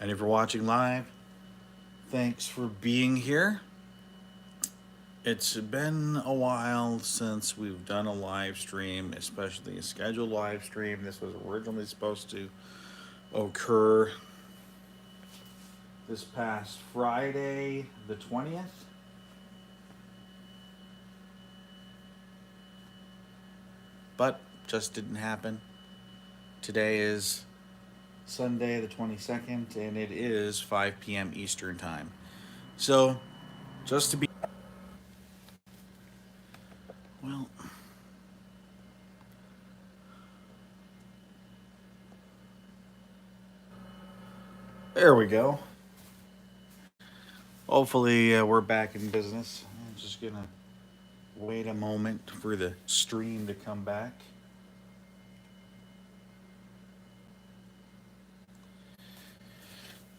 And if you're watching live, thanks for being here. It's been a while since we've done a live stream, especially a scheduled live stream. This was originally supposed to occur this past Friday, the 20th. But just didn't happen. Today is Sunday, the 22nd, and it is 5 p.m. Eastern Time. So, just to be. Well, there we go. Hopefully, we're back in business. I'm just going to wait a moment for the stream to come back.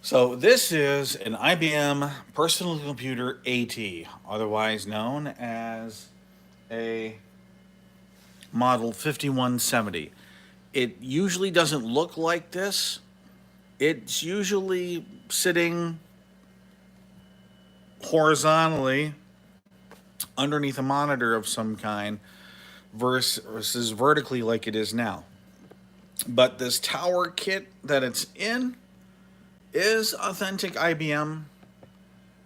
So, this is an IBM Personal Computer AT, otherwise known as a Model 5170. It usually doesn't look like this. It's usually sitting horizontally underneath a monitor of some kind versus vertically like it is now. But this tower kit that it's in is authentic IBM.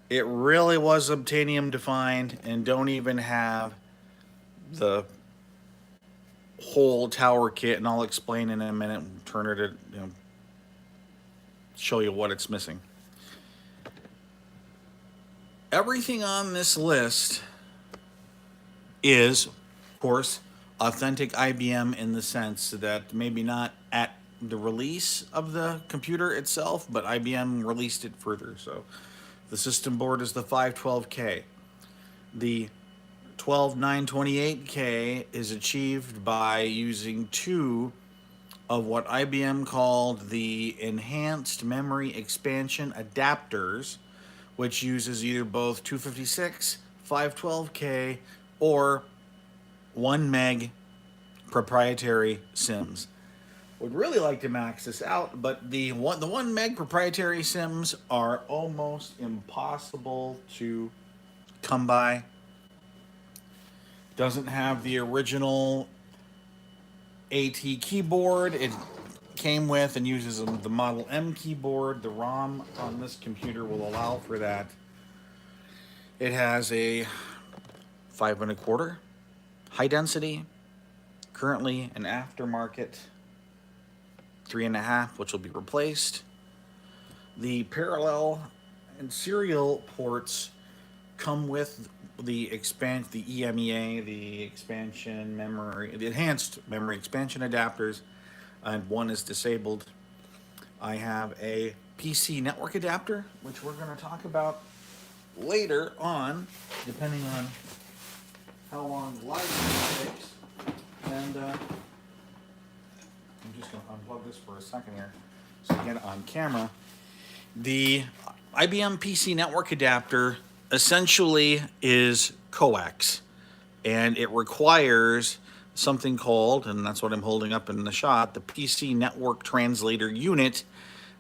It really was obtainium defined and don't even have the whole tower kit, and I'll explain in a minute and turn it to, show you what it's missing. Everything on this list is, of course, authentic IBM in the sense that maybe not at the release of the computer itself, but IBM released it further. So the system board is the 512K. The 12928K is achieved by using two of what IBM called the enhanced memory expansion adapters, which uses either both 256, 512K, or 1 meg proprietary SIMs. Would really like to max this out, but the 1 meg proprietary SIMs are almost impossible to come by. Doesn't have the original AT keyboard. It came with and uses the Model M keyboard. The ROM on this computer will allow for that. It has a 5 1/4 high density, currently an aftermarket 3.5, which will be replaced. The parallel and serial ports come with the EMEA, the expansion memory, the enhanced memory expansion adapters, and one is disabled. I have a PC network adapter, which we're going to talk about later on, depending on how long the live stream takes. And I'm just going to unplug this for a second here so I get it on camera. The IBM PC network adapter essentially is coax, and it requires something called, and that's what I'm holding up in the shot, the PC network translator unit.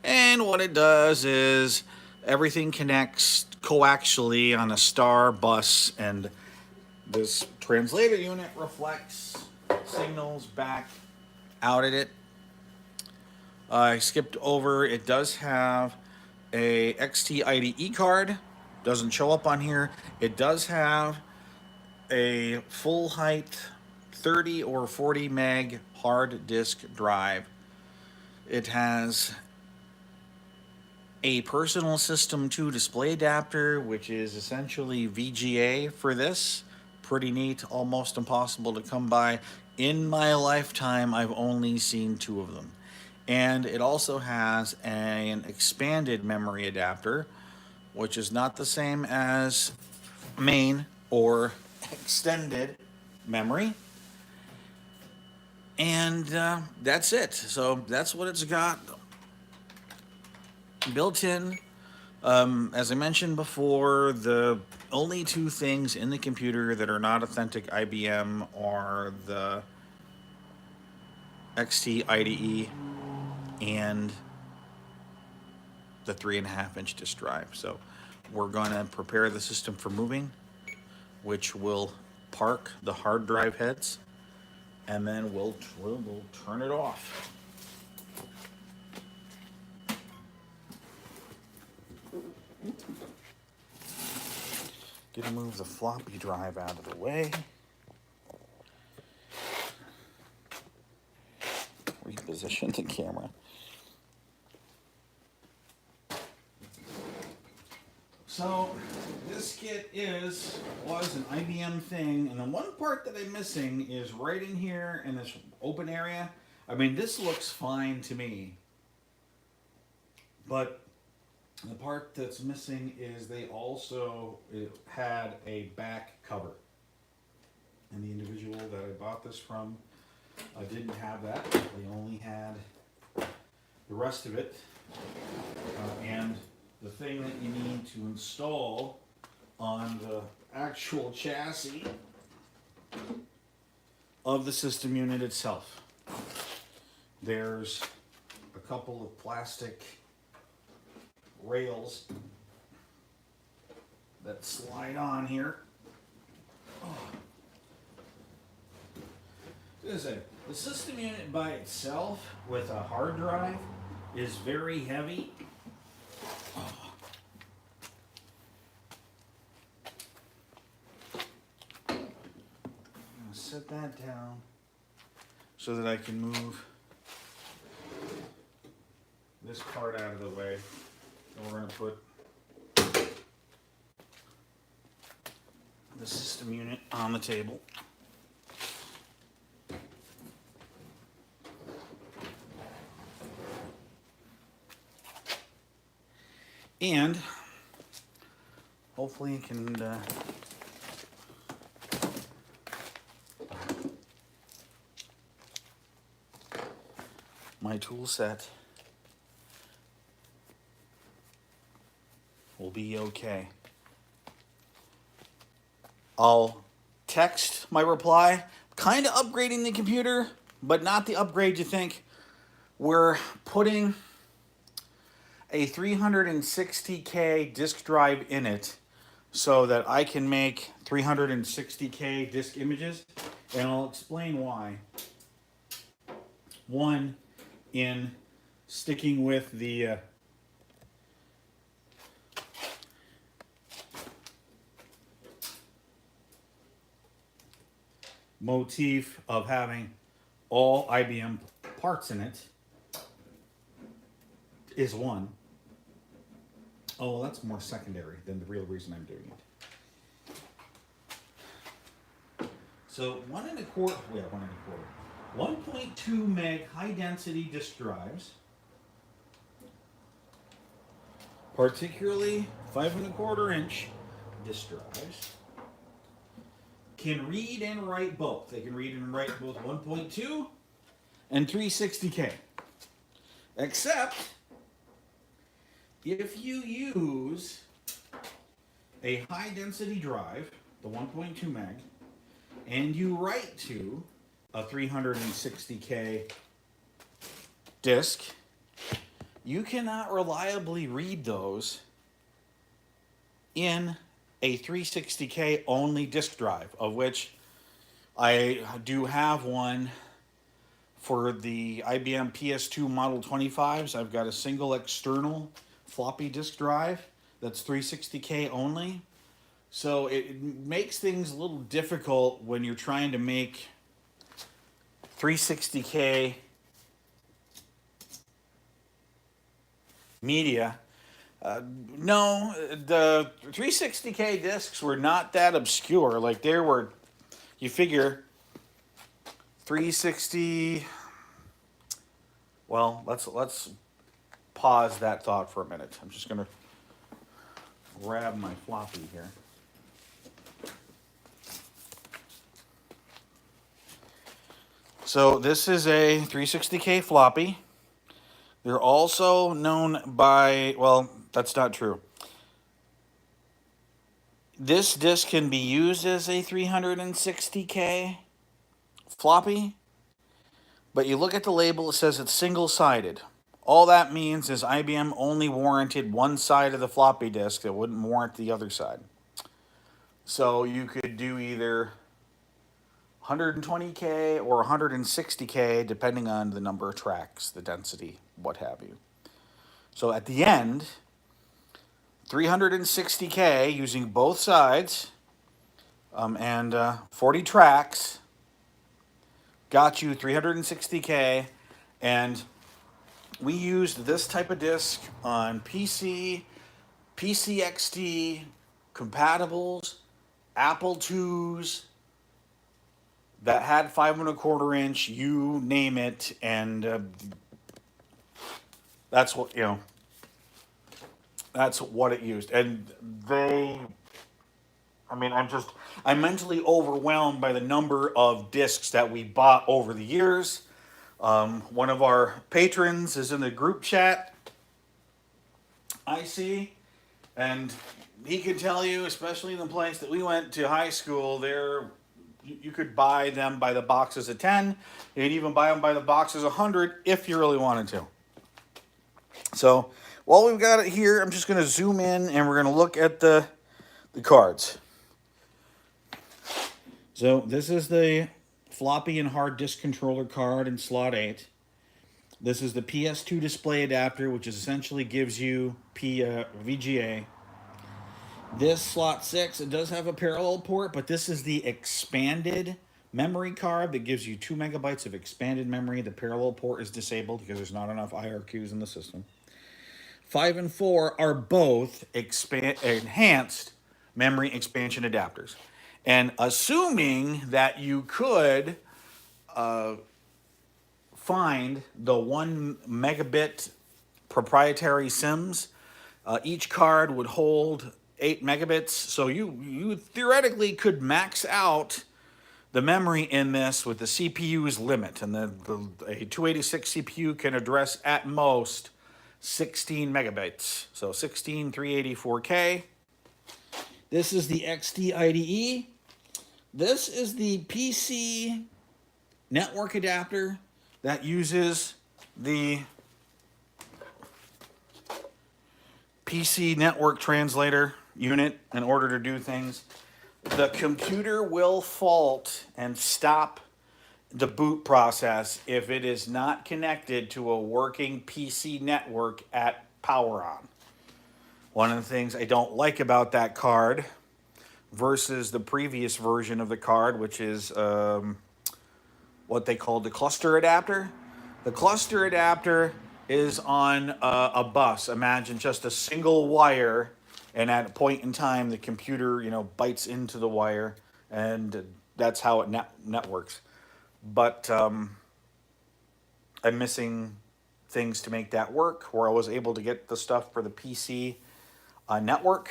And what it does is everything connects coaxially on a star bus, and this translator unit reflects signals back out at it. I skipped over, it does have a XT IDE card. Doesn't show up on here. It does have a full height 30 or 40 meg hard disk drive. It has a personal system 2 display adapter, which is essentially VGA for this. Pretty neat, almost impossible to come by. In my lifetime, I've only seen two of them. And it also has an expanded memory adapter, which is not the same as main or extended memory. And that's it. So that's what it's got built in. As I mentioned before, the only two things in the computer that are not authentic IBM are the XT IDE and the 3.5-inch disk drive. So we're going to prepare the system for moving, which will park the hard drive heads, and then we'll turn it off. Gonna move the floppy drive out of the way. Reposition the camera. So this kit was an IBM thing, and the one part that I'm missing is right in here in this open area. I mean, this looks fine to me, but the part that's missing is they also had a back cover. And the individual that I bought this from didn't have that. They only had the rest of it. And the thing that you need to install on the actual chassis of the system unit itself. There's a couple of plastic rails that slide on here. The system unit by itself with a hard drive is very heavy. I'm gonna set that down so that I can move this part out of the way. And we're going to put the system unit on the table. And hopefully you can my tool set will be okay. I'll text my reply, kind of upgrading the computer, but not the upgrade you think. We're putting a 360K disk drive in it so that I can make 360K disk images, and I'll explain why. One, in sticking with the motif of having all IBM parts in it is one. Oh, well, that's more secondary than the real reason I'm doing it. So 1.2 meg high density disk drives, particularly 5.25 inch disk drives, can read and write both. They can read and write both 1.2 and 360K. Except if you use a high density drive, the 1.2 meg, and you write to a 360K disk, you cannot reliably read those in a 360K only disk drive, of which I do have one for the IBM PS2 Model 25s. I've got a single external floppy disk drive that's 360K only. So it makes things a little difficult when you're trying to make 360K media. No, the 360K discs were not that obscure. Like, there were, you figure, 360. Well, let's pause that thought for a minute. I'm just gonna grab my floppy here. So this is a 360K floppy. They're also known by, well, that's not true. This disk can be used as a 360K floppy, but you look at the label, it says it's single-sided. All that means is IBM only warranted one side of the floppy disk. It wouldn't warrant the other side. So you could do either 120K or 160K, depending on the number of tracks, the density, what have you. So at the end, 360K using both sides and 40 tracks got you 360K. And we used this type of disc on PC, PCXD, compatibles, Apple IIs that had 5 1/4 inch, you name it, and that's what that's what it used. And I'm mentally overwhelmed by the number of discs that we bought over the years. One of our patrons is in the group chat, I see, and he can tell you, especially in the place that we went to high school, you could buy them by the boxes of 10. You could even buy them by the boxes of 100 if you really wanted to. So while we've got it here, I'm just going to zoom in and we're going to look at the cards. So this is the floppy and hard disk controller card in slot 8. This is the PS2 display adapter, which essentially gives you VGA. This slot 6, it does have a parallel port, but this is the expanded memory card that gives you 2 megabytes of expanded memory. The parallel port is disabled because there's not enough IRQs in the system. 5 and 4 are both enhanced memory expansion adapters. And assuming that you could find the 1 megabit proprietary SIMs, each card would hold 8 megabits. So you theoretically could max out the memory in this with the CPU's limit. And a 286 CPU can address at most 16 megabytes. So 16 384K. This is the XD IDE. This is the PC network adapter that uses the PC network translator unit in order to do things. The computer will fault and stop the boot process if it is not connected to a working PC network at power on. One of the things I don't like about that card versus the previous version of the card, which is what they called the cluster adapter. The cluster adapter is on a bus. Imagine just a single wire, and at a point in time, the computer, bites into the wire, and that's how it networks. But I'm missing things to make that work, where I was able to get the stuff for the PC network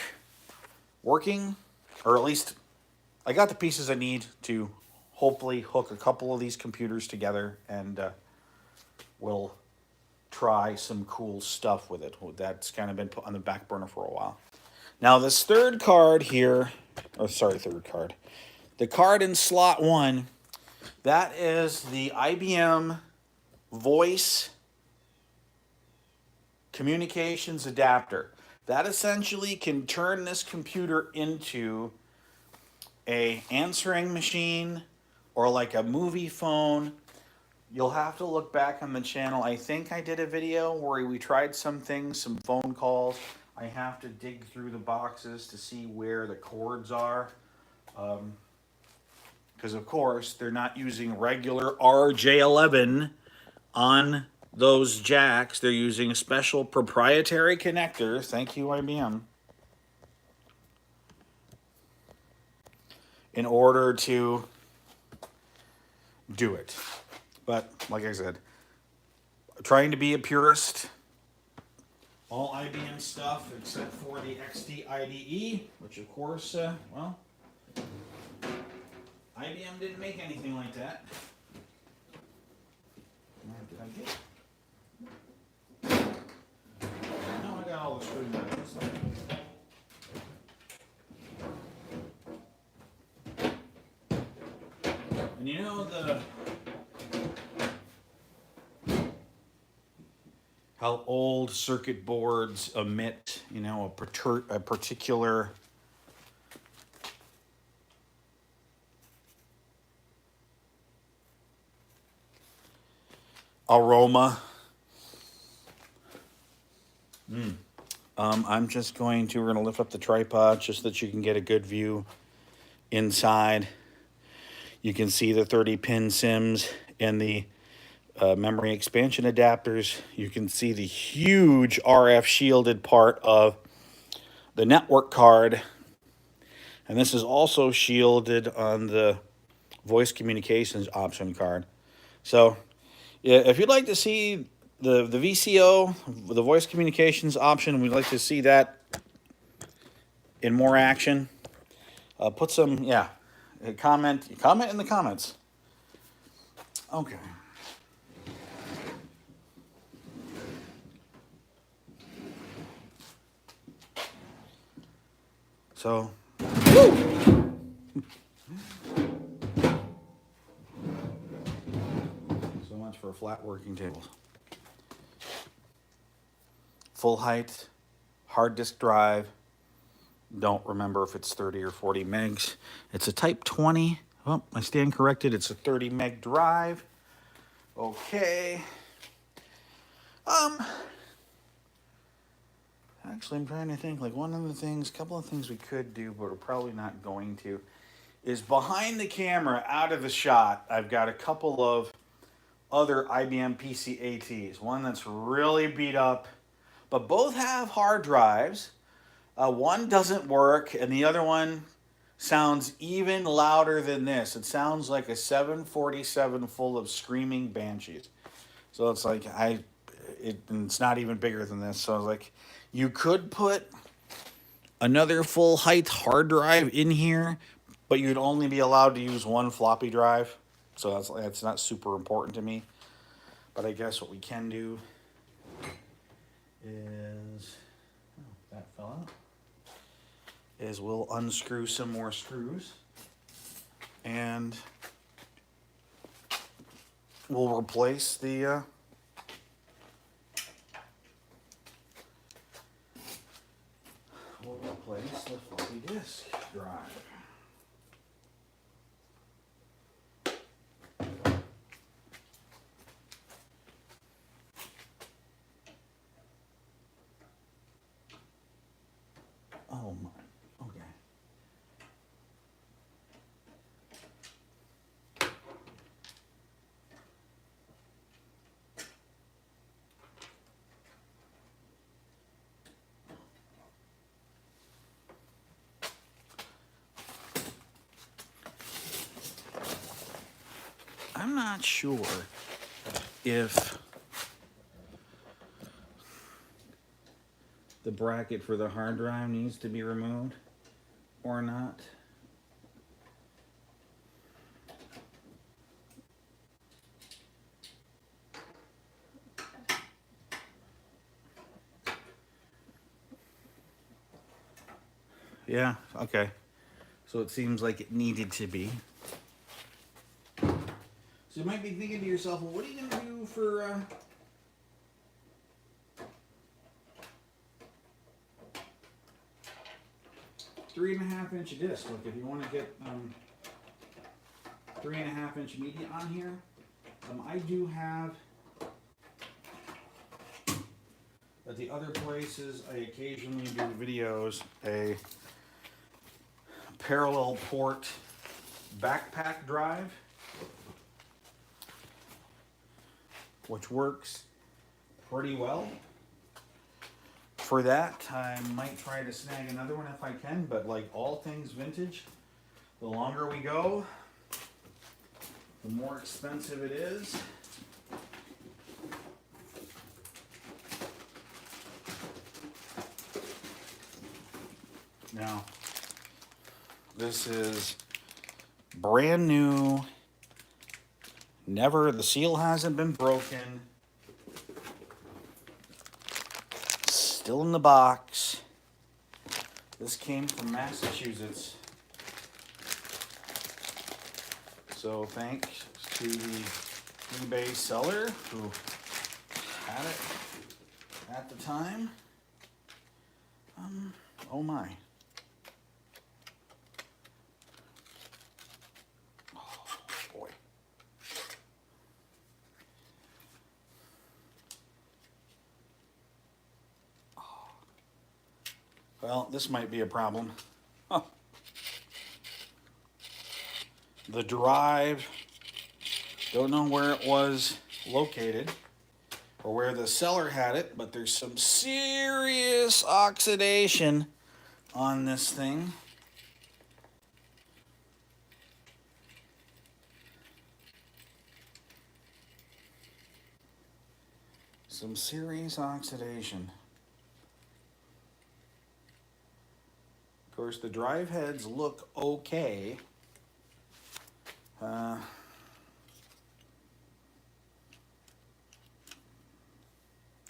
working, or at least I got the pieces I need to hopefully hook a couple of these computers together, and we'll try some cool stuff with it. That's kind of been put on the back burner for a while. Now this third card here, the card in slot 1, that is the IBM voice communications adapter. That essentially can turn this computer into a answering machine or like a movie phone. You'll have to look back on the channel. I think I did a video where we tried some things, some phone calls. I have to dig through the boxes to see where the cords are. Because of course, they're not using regular RJ11 on those jacks. They're using a special proprietary connector. Thank you, IBM. In order to do it. But like I said, trying to be a purist. All IBM stuff except for the XD IDE, which of course, IBM didn't make anything like that. Did I get? No, I got all the screws. And how old circuit boards emit, you know, a particular aroma. I'm just going to, we're going to lift up the tripod just so that you can get a good view inside. You can see the 30-pin SIMs and the memory expansion adapters. You can see the huge RF shielded part of the network card. And this is also shielded on the voice communications option card. So yeah, if you'd like to see the VCO, the voice communications option, we'd like to see that in more action. Put some, yeah, comment in the comments. Okay. So, woo! So much for a flat working table. Full height, hard disk drive. Don't remember if it's 30 or 40 megs. It's a Type 20. Oh, I stand corrected. It's a 30 meg drive. Okay. Actually, I'm trying to think. Like, one of the things, a couple of things we could do, but we're probably not going to, is behind the camera, out of the shot, I've got a couple of other IBM PC ATs. One that's really beat up, but both have hard drives. One doesn't work, and the other one sounds even louder than this. It sounds like a 747 full of screaming banshees. So it's like, it's not even bigger than this. So I was like, you could put another full height hard drive in here, but you'd only be allowed to use one floppy drive. So that's not super important to me. But I guess what we can do is, oh, that fell out, is we'll unscrew some more screws and we'll replace the floppy disk drive. Oh my, okay. I'm not sure if the bracket for the hard drive needs to be removed or not. Yeah, okay. So it seems like it needed to be. So you might be thinking to yourself, well, what are you going to do for 3.5-inch disc? Like if you want to get 3.5-inch media on here, I do have at the other places I occasionally do videos, a parallel port backpack drive, which works pretty well. For that, I might try to snag another one if I can, but like all things vintage, the longer we go, the more expensive it is. Now, this is brand new. The seal hasn't been broken. Still in the box. This came from Massachusetts. So thanks to the eBay seller who had it. at the time. Oh my. Oh boy. Well, this might be a problem. Huh. The drive, don't know where it was located or where the seller had it, but there's some serious oxidation on this thing. Some serious oxidation. Of course, the drive heads look okay.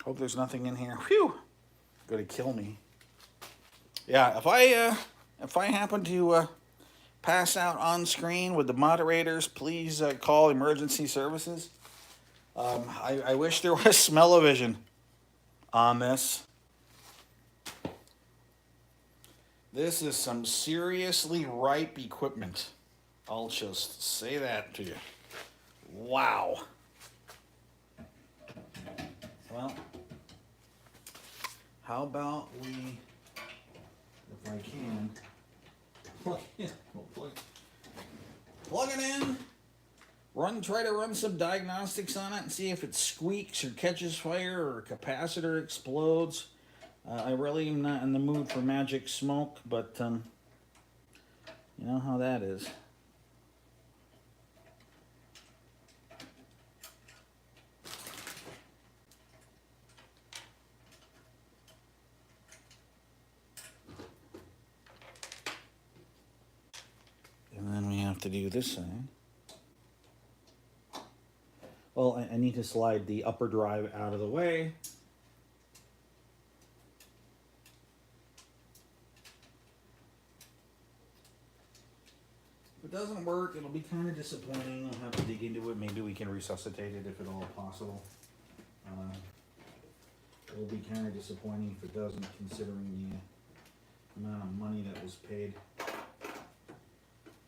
Hope there's nothing in here. Whew! Gonna kill me. Yeah, if I happen to pass out on screen with the moderators, please call emergency services. I wish there was smell-o-vision on this. This is some seriously ripe equipment. I'll just say that to you. Wow. Well, how about we, if I can, plug it in, try to run some diagnostics on it and see if it squeaks or catches fire or a capacitor explodes. I really am not in the mood for magic smoke, but you know how that is. And then we have to do this side. Well, I need to slide the upper drive out of the way. If it doesn't work, it'll be kind of disappointing. I'll have to dig into it. Maybe we can resuscitate it if at all possible. It'll be kind of disappointing if it doesn't, considering the amount of money that was paid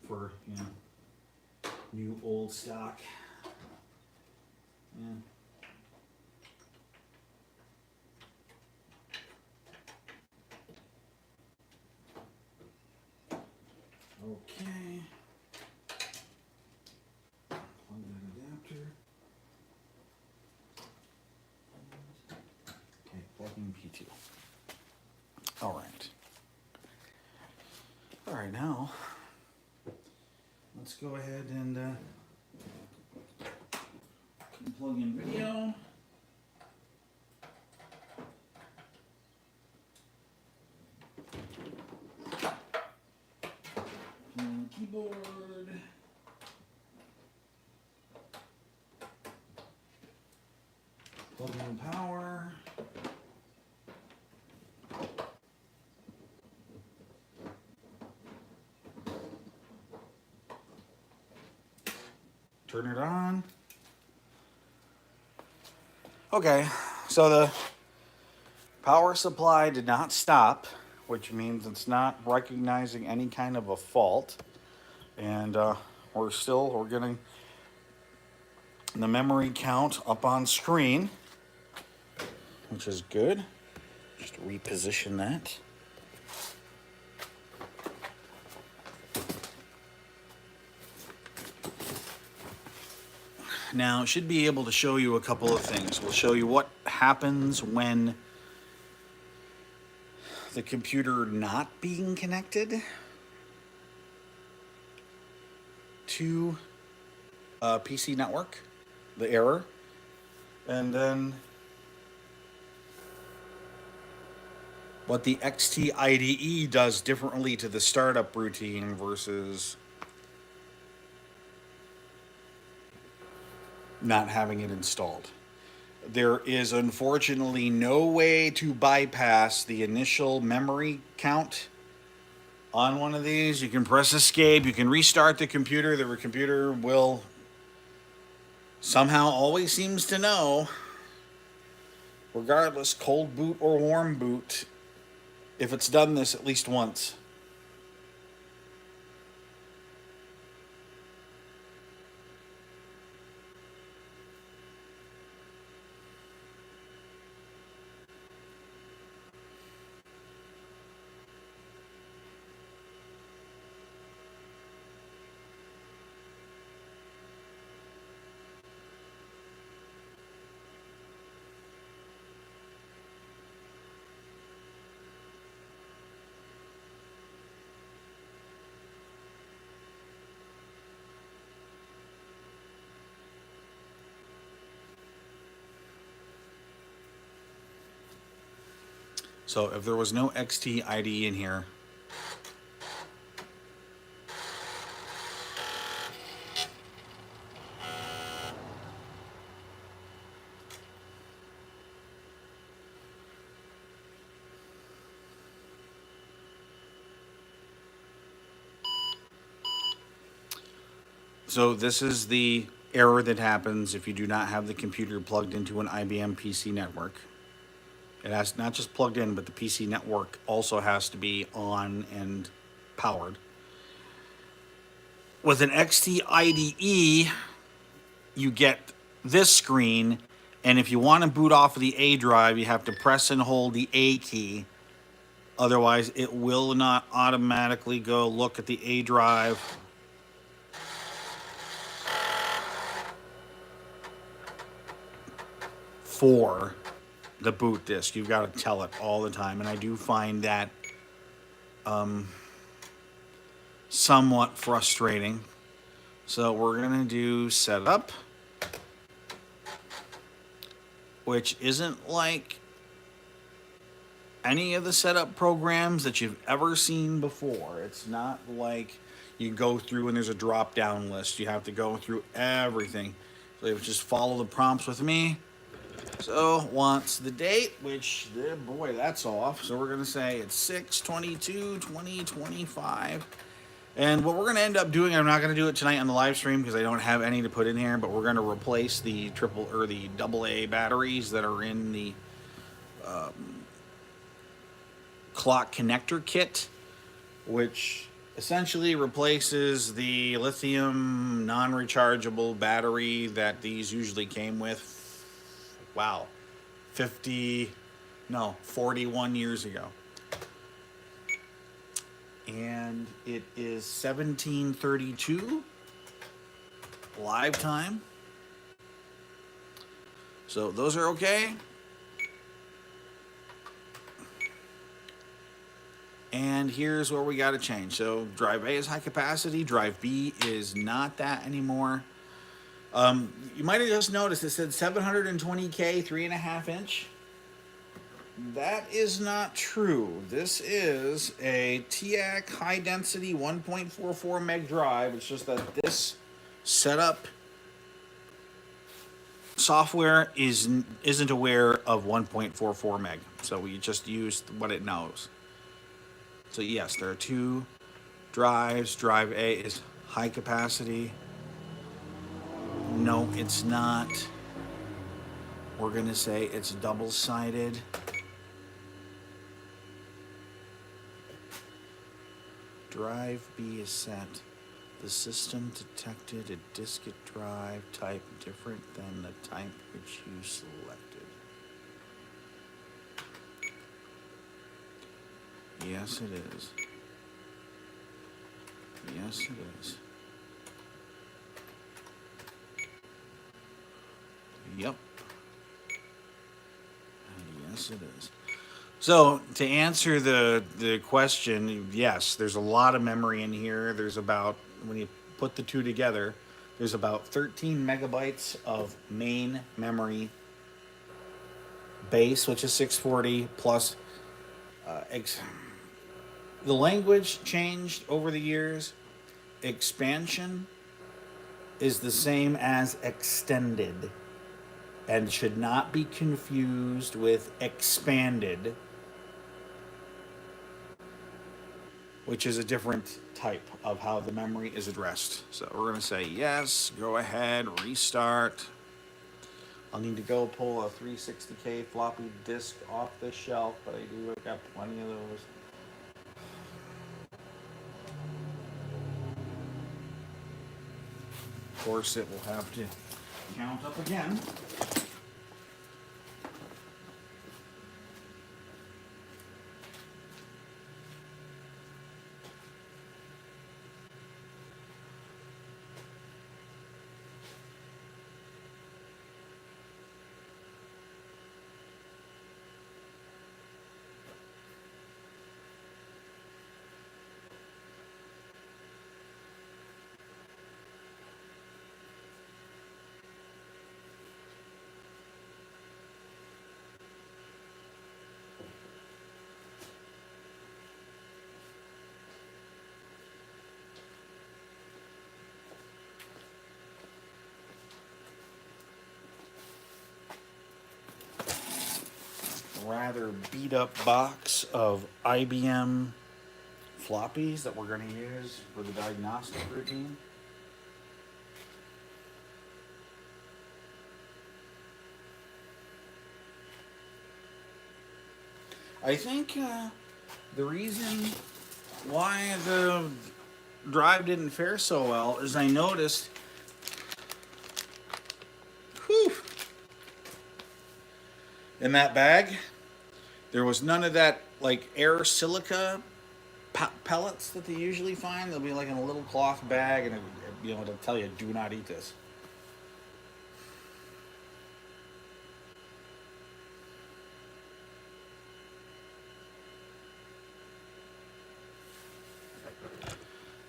for, you know, new old stock. Yeah. Okay. Plug that adapter. Okay, plugging P2. All right. All right, now let's go ahead and plug in video. And keyboard. Plug in power. Turn it on. Okay, so the power supply did not stop, which means it's not recognizing any kind of a fault. And we're getting the memory count up on screen, which is good. Just reposition that. Now, it should be able to show you a couple of things. We'll show you what happens when the computer not being connected to a PC network, the error, and then what the XT IDE does differently to the startup routine versus not having it installed. There is unfortunately no way to bypass the initial memory count on one of these. You can press escape, you can restart the computer. The computer will somehow always seems to know regardless, cold boot or warm boot, if it's done this at least once. So if there was no XT ID in here, so this is the error that happens if you do not have the computer plugged into an IBM PC network. It has not just plugged in, but the PC network also has to be on and powered. With an XT IDE, you get this screen, and if you want to boot off of the A drive, you have to press and hold the A key. Otherwise, it will not automatically go look at the A drive. For the boot disk, you've got to tell it all the time, and I do find that somewhat frustrating. So we're gonna do setup, which isn't like any of the setup programs that you've ever seen before. It's not like you go through and there's a drop down list. You have to go through everything. So you just follow the prompts with me. So wants the date, which, boy, that's off. So we're going to say it's 6/22/2025. And what we're going to end up doing, I'm not going to do it tonight on the live stream because I don't have any to put in here, but we're going to replace the triple or the AA batteries that are in the clock connector kit, which essentially replaces the lithium non-rechargeable battery that these usually came with. Wow, 41 years ago. And it is 17:32 live time. So those are okay. And here's where we got to change. So drive A is high capacity. Drive B is not that anymore. You might have just noticed it said 720K 3.5 inch. That is not true. This is a TIAC high density 1.44 meg drive. It's just that this setup software isn't aware of 1.44 meg. So we just used what it knows. So yes, there are two drives. Drive A is high capacity. No, it's not. We're going to say it's double-sided. Drive B is set. The system detected a diskette drive type different than the type which you selected. Yes, it is. Yes, it is. Yep. Yes, it is. So to answer the question, yes, there's a lot of memory in here. There's about, when you put the two together, there's about 13 megabytes of main memory base, which is 640 plus. The language changed over the years. Expansion is the same as extended and should not be confused with expanded, which is a different type of how the memory is addressed. So we're going to say yes, go ahead, restart. I'll need to go pull a 360K floppy disk off the shelf, but I do. I've got plenty of those. Of course, it will have to count up again. Rather beat up box of IBM floppies that we're going to use for the diagnostic routine. I think the reason why the drive didn't fare so well is I noticed, whew, in that bag, there was none of that like air silica pellets that they usually find. They'll be like in a little cloth bag, and it'll tell you, do not eat this.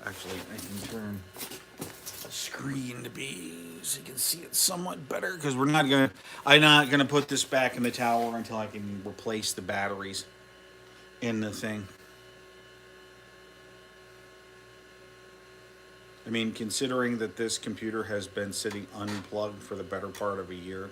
Actually, I can turn the screen to be so you can see it somewhat better, because I'm not gonna put this back in the tower until I can replace the batteries in the thing. I mean, considering that this computer has been sitting unplugged for the better part of a year.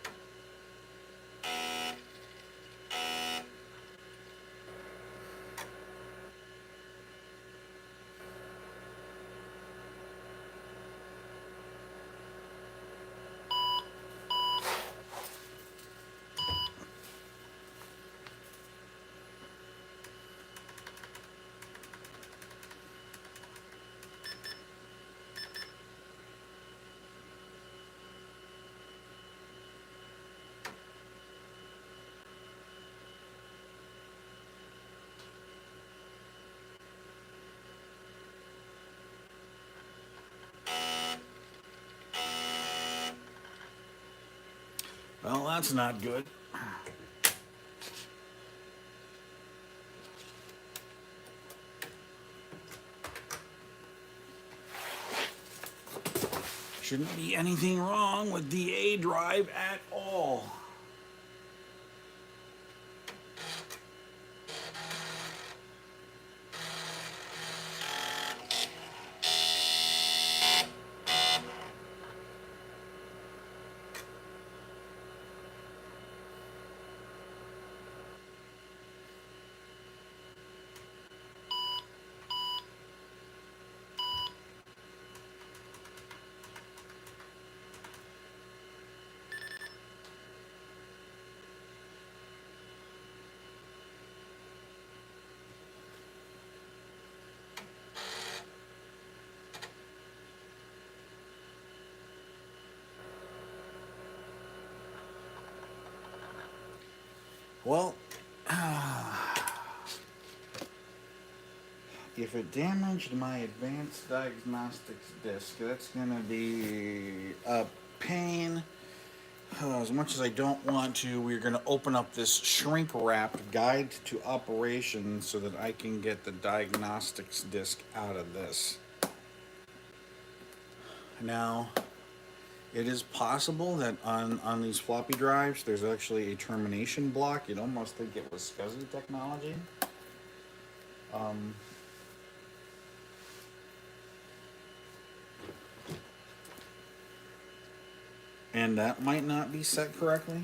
Well, that's not good. Shouldn't be anything wrong with the A drive at all. Well, if it damaged my advanced diagnostics disc, that's going to be a pain. As much as I don't want to, we're going to open up this shrink wrap guide to operation so that I can get the diagnostics disc out of this. Now, it is possible that on these floppy drives, there's actually a termination block. You'd almost think it was SCSI technology. And that might not be set correctly.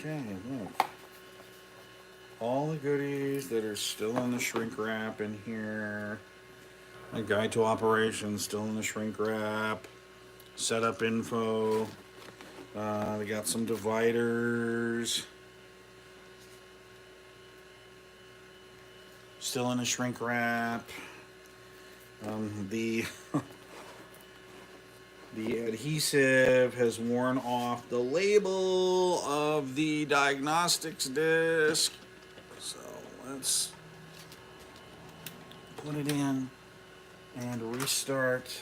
Okay, look. All the goodies that are still in the shrink wrap in here. My guide to operations still in the shrink wrap. Setup info. We got some dividers. Still in the shrink wrap. The the adhesive has worn off the label of the diagnostics disc. So let's put it in and restart.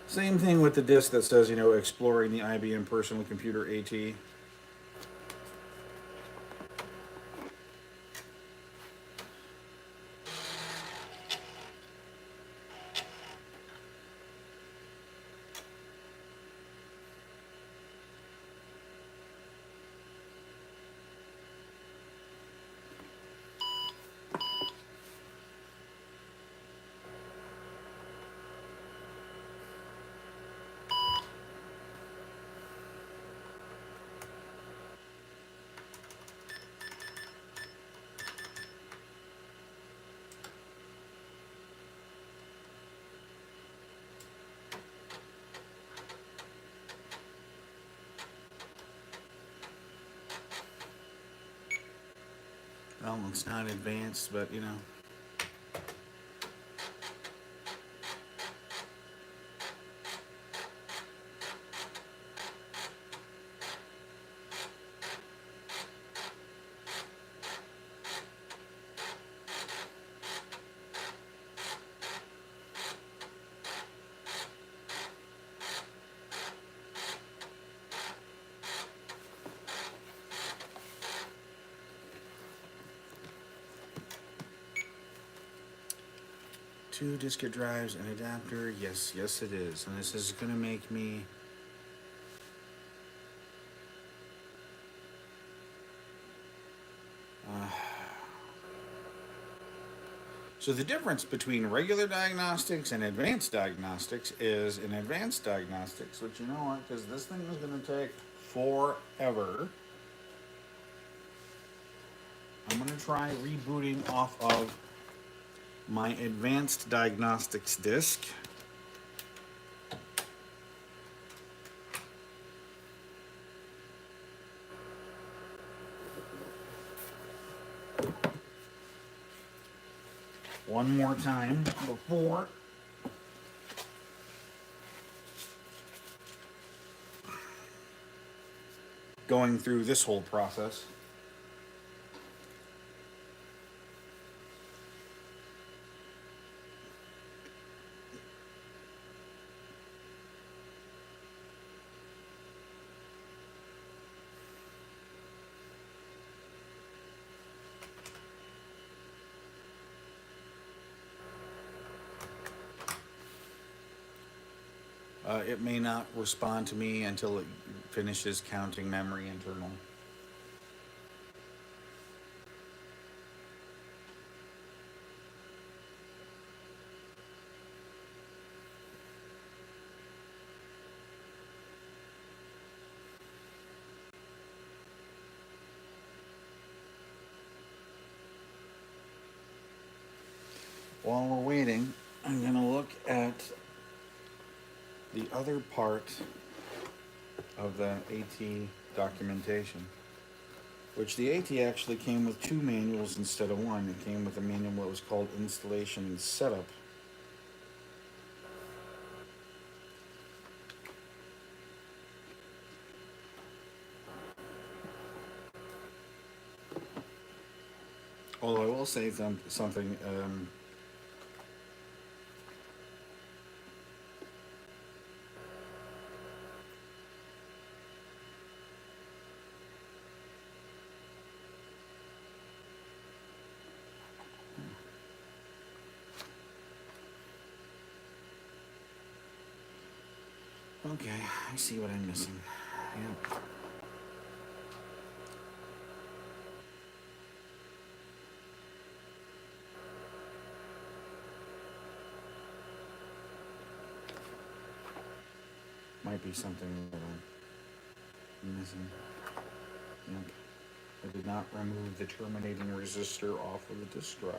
Same thing with the disc that says, exploring the IBM personal computer AT. Well, it's not advanced, but two diskette drives, an adapter. Yes, it is. And this is going to make me... So the difference between regular diagnostics and advanced diagnostics is in advanced diagnostics, which you know what, because this thing is going to take forever. I'm going to try rebooting off of my advanced diagnostics disk. One more time before going through this whole process. It may not respond to me until it finishes counting memory internal. While we're waiting, I'm going to look at the other part of the AT documentation, which the AT actually came with two manuals instead of one. It came with a manual that was called Installation and Setup. Although I will say something. Okay, I see what I'm missing. Yep. Might be something that I'm missing. Yep. I did not remove the terminating resistor off of the disk drive.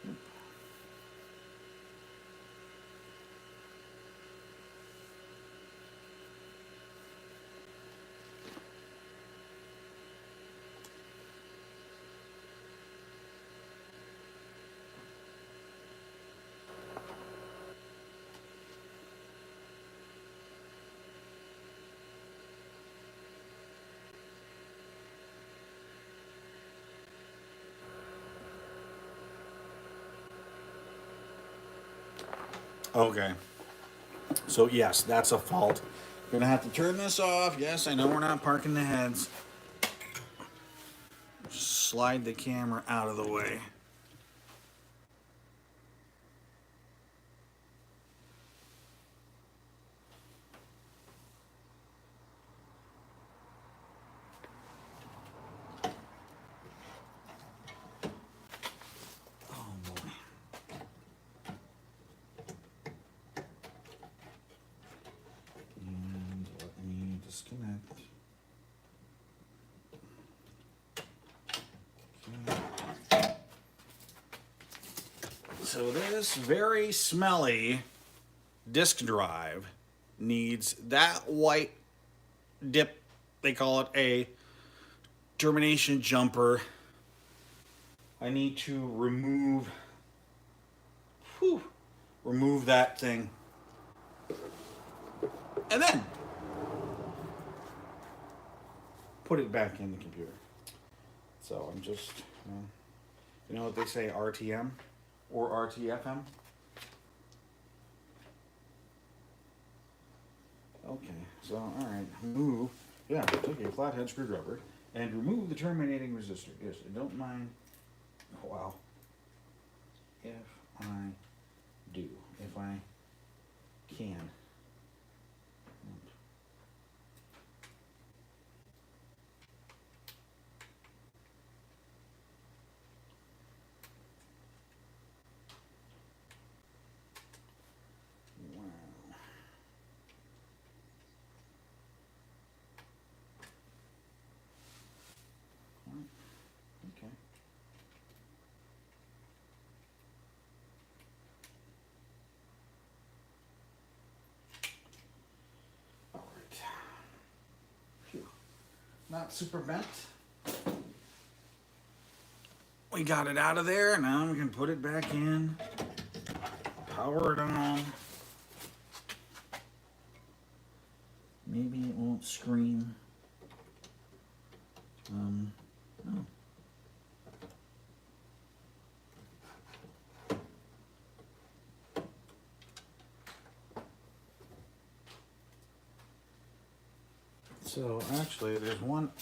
Yep. Okay. So yes, that's a fault. Gonna have to turn this off. Yes, I know we're not parking the heads. Slide the camera out of the way. Oh boy. And let me disconnect. Okay. So this very smelly disk drive needs that white dip, they call it a termination jumper. I need to remove that thing. And then put it back in the computer. So I'm just, you know what they say, RTM or RTFM? Okay, so all right, take a flathead screwdriver and remove the terminating resistor. Yes, I don't mind. Oh, wow. If I can. Wow. Okay. All right. Phew. Not super bent. We got it out of there. Now we can put it back in. Power it on. Maybe it won't scream. Oh. So actually, there's one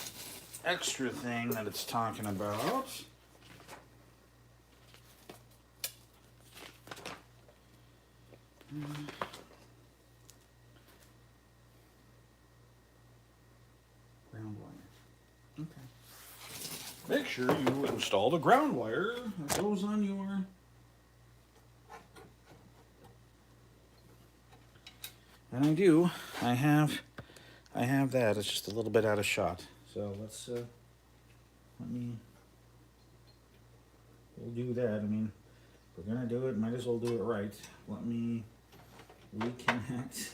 extra thing that it's talking about. Ground wire. Okay. Make sure you install the ground wire that goes on your. And I do. I have that. It's just a little bit out of shot. So let's we'll do that. I mean, if we're gonna do it, might as well do it right. Let me reconnect.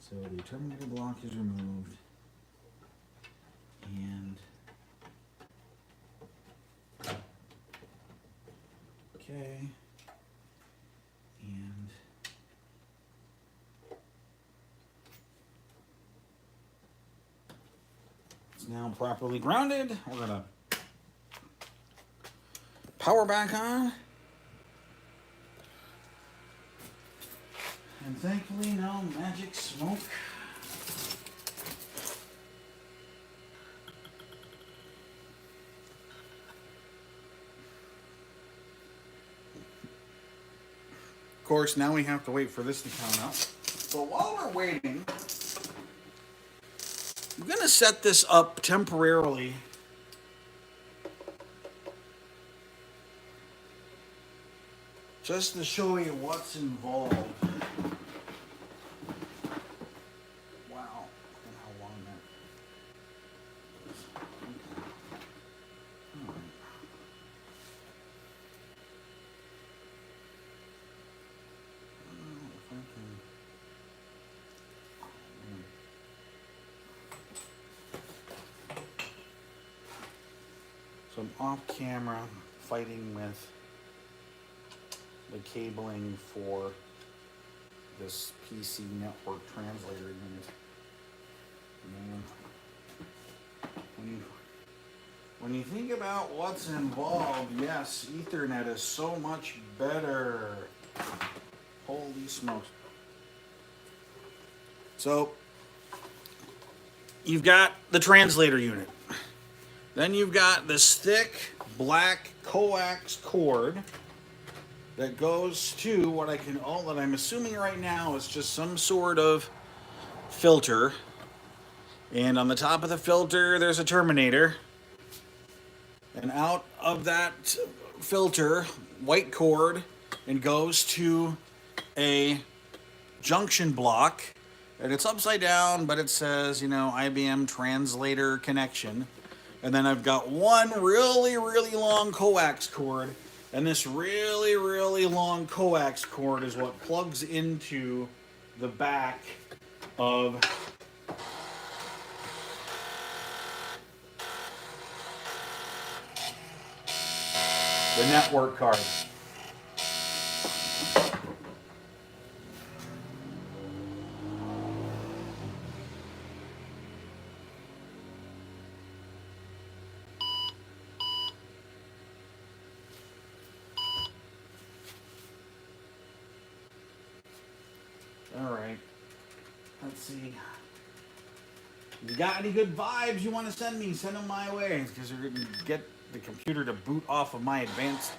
So the terminator block is removed. And okay. And it's now properly grounded. We're gonna power back on. And thankfully no magic smoke. Of course, now we have to wait for this to count up. So while we're waiting, I'm going to set this up temporarily just to show you what's involved. Wow, look at how long that is. Okay. All right. If I can. So I'm off camera fighting with the cabling for this PC network translator unit. Man, when you think about what's involved, yes, Ethernet is so much better. Holy smokes. So you've got the translator unit. Then you've got this thick black coax cord that goes to what that I'm assuming right now is just some sort of filter. And on the top of the filter, there's a terminator. And out of that filter, white cord, and goes to a junction block. And it's upside down, but it says, IBM translator connection. And then I've got one really, really long coax cord. And this really, really long coax cord is what plugs into the back of the network card. All right. Let's see. If you got any good vibes you want to send me, send them my way. Because you're going to get the computer to boot off of my advanced...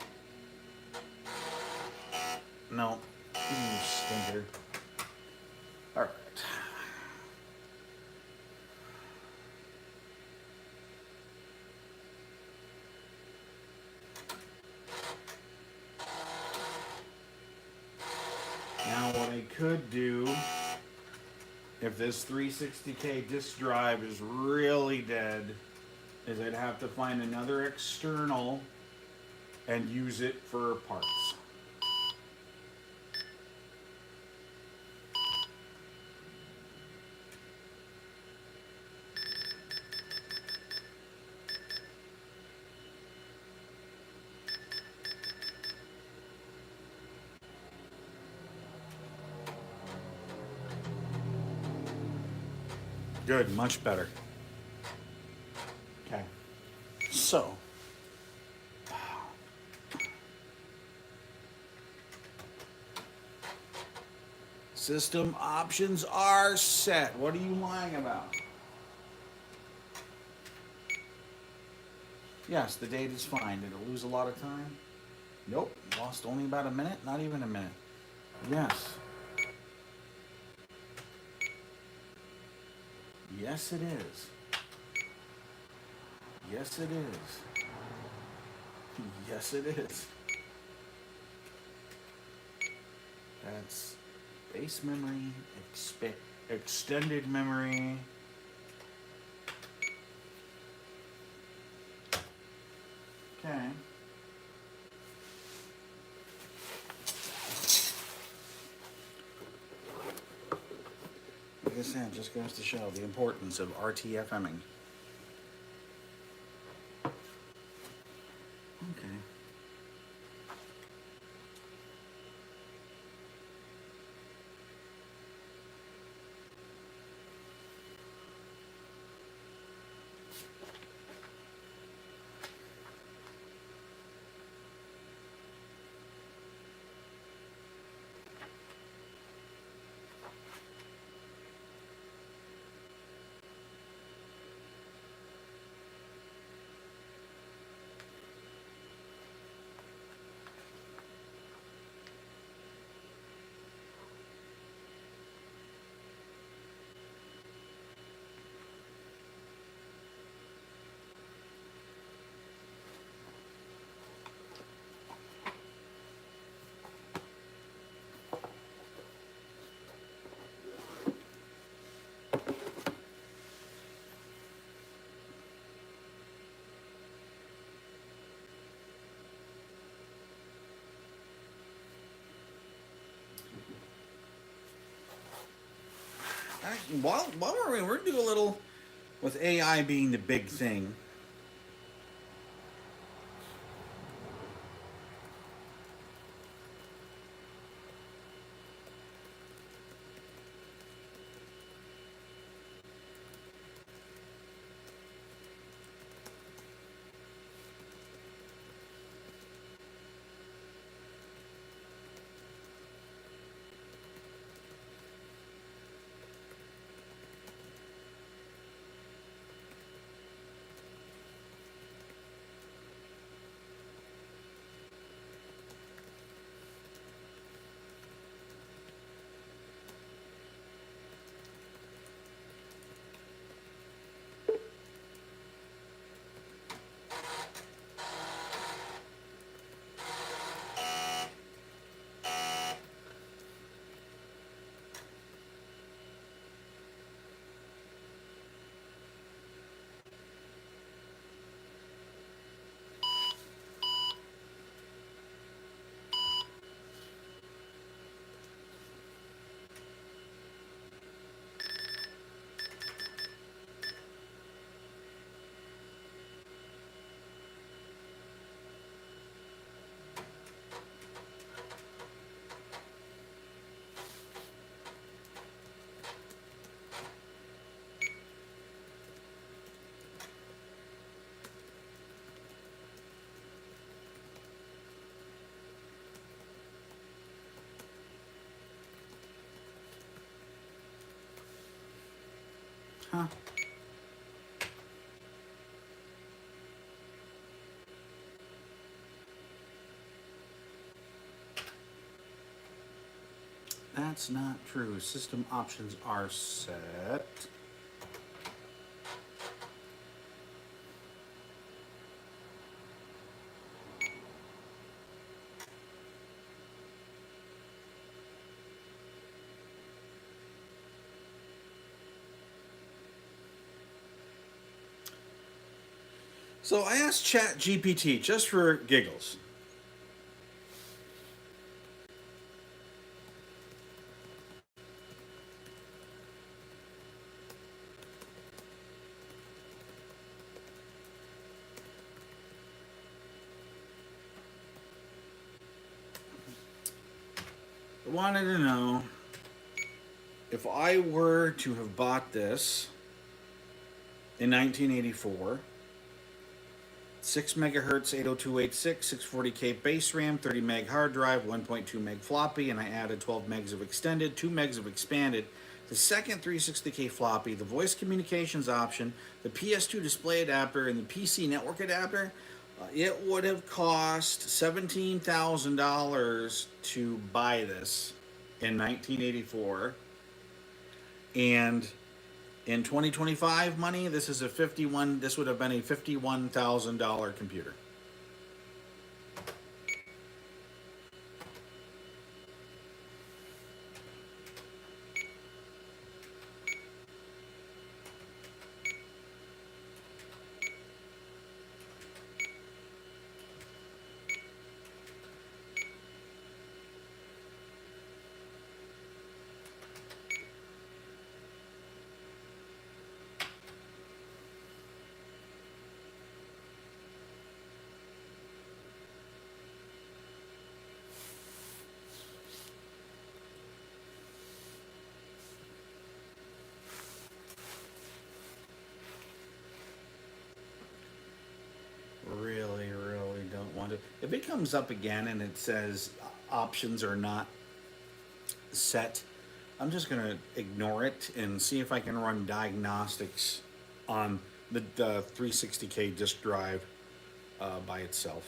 No. You stinker. All right. Now what I could do, if this 360K disk drive is really dead, is I'd have to find another external and use it for parts. Good, much better. Okay. So, system options are set. What are you lying about? Yes, the date is fine. Did it lose a lot of time? Nope. Lost only about a minute? Not even a minute. Yes. Yes, it is. Yes, it is. Yes, it is. That's base memory, extended memory. Okay. Like I said, just goes to show the importance of RTFMing. Okay. while we're gonna do a little with AI being the big thing. Huh. That's not true. System options are set. So I asked Chat GPT just for giggles. I wanted to know if I were to have bought this in 1984, 6 megahertz 80286, 640K base RAM, 30 meg hard drive, 1.2 meg floppy, and I added 12 megs of extended, 2 megs of expanded, the second 360K floppy, the voice communications option, the PS2 display adapter, and the PC network adapter. It would have cost $17,000 to buy this in 1984. And in 2025 money, this is a 51. This would have been a $51,000 computer. Really, really don't want to. If it comes up again and it says options are not set, I'm just going to ignore it and see if I can run diagnostics on the 360K disk drive by itself.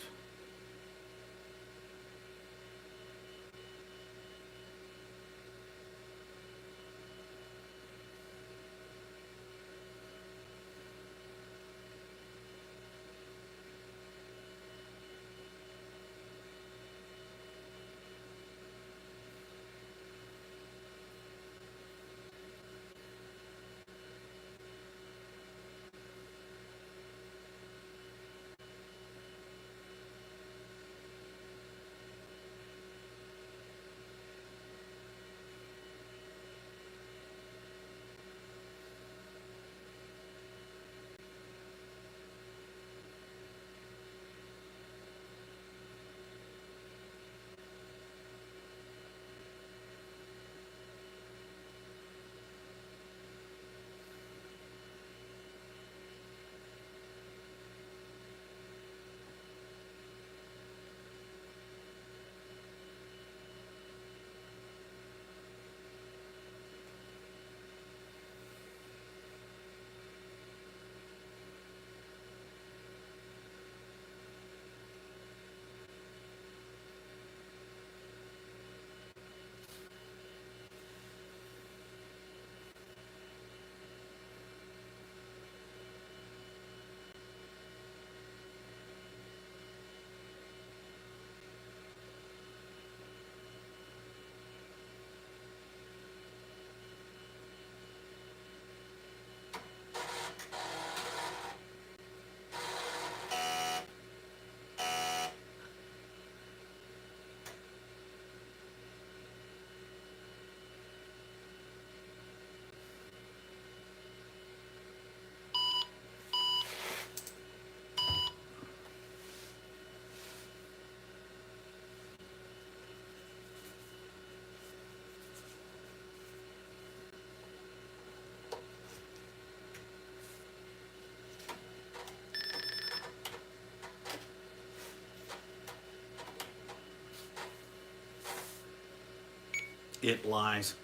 it lies.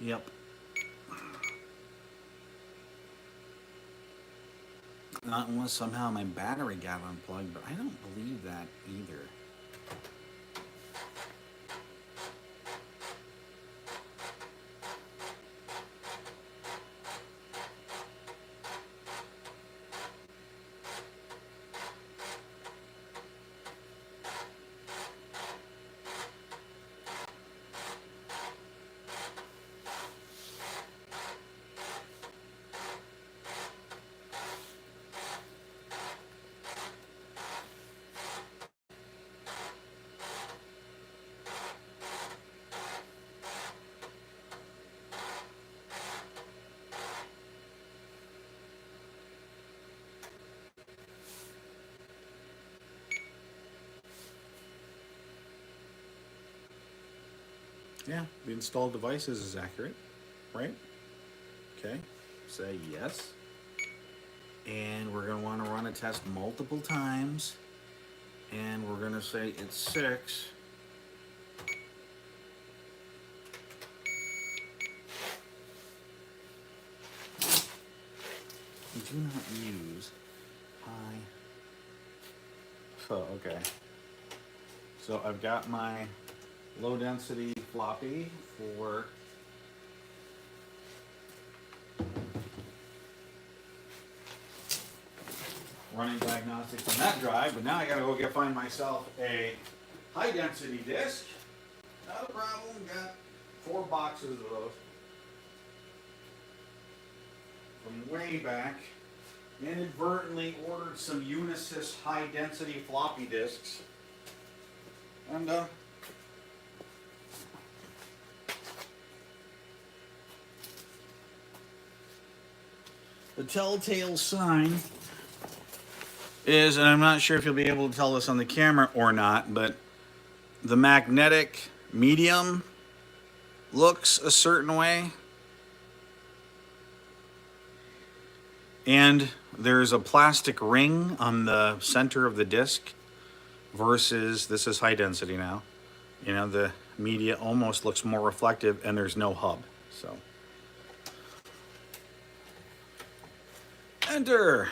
Yep. Not unless somehow my battery got unplugged, but I don't believe that either. Yeah, the installed devices is accurate, right? Okay, say yes. And we're going to want to run a test multiple times. And we're going to say it's 6. Do not use high. So, okay. So I've got my low density floppy for running diagnostics on that drive, but now I gotta go find myself a high density disk. Not a problem, got 4 boxes of those from way back. Inadvertently ordered some Unisys high density floppy disks. And the telltale sign is, and I'm not sure if you'll be able to tell this on the camera or not, but the magnetic medium looks a certain way. And there's a plastic ring on the center of the disc versus this is high density now. You know, the media almost looks more reflective and there's no hub. So enter.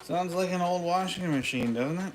Sounds like an old washing machine, doesn't it?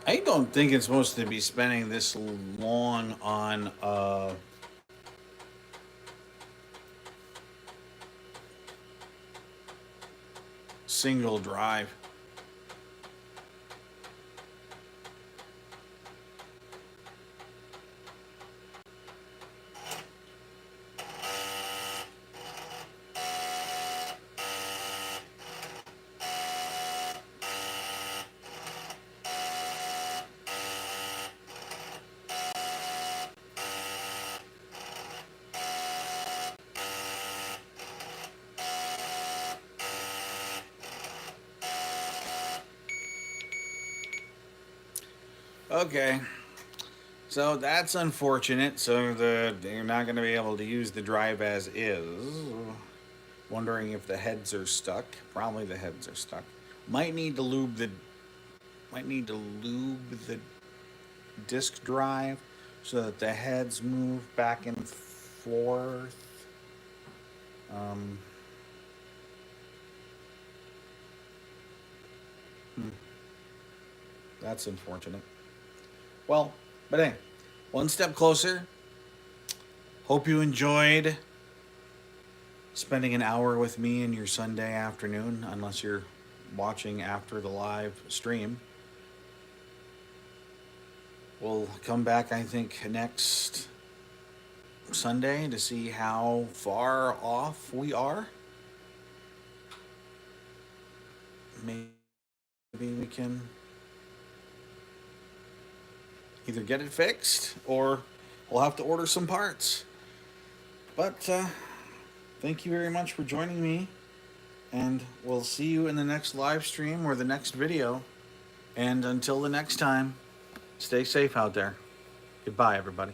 I don't think it's supposed to be spending this long on a single drive. Okay, so that's unfortunate. So you're not going to be able to use the drive as is. Wondering if the heads are stuck. Probably the heads are stuck. Might need to lube the disk drive so that the heads move back and forth. Um, that's unfortunate. Well, but hey, one step closer. Hope you enjoyed spending an hour with me in your Sunday afternoon, unless you're watching after the live stream. We'll come back, I think, next Sunday to see how far off we are. Maybe we can either get it fixed or we'll have to order some parts. But thank you very much for joining me, and we'll see you in the next live stream or the next video. And until the next time, stay safe out there. Goodbye, everybody.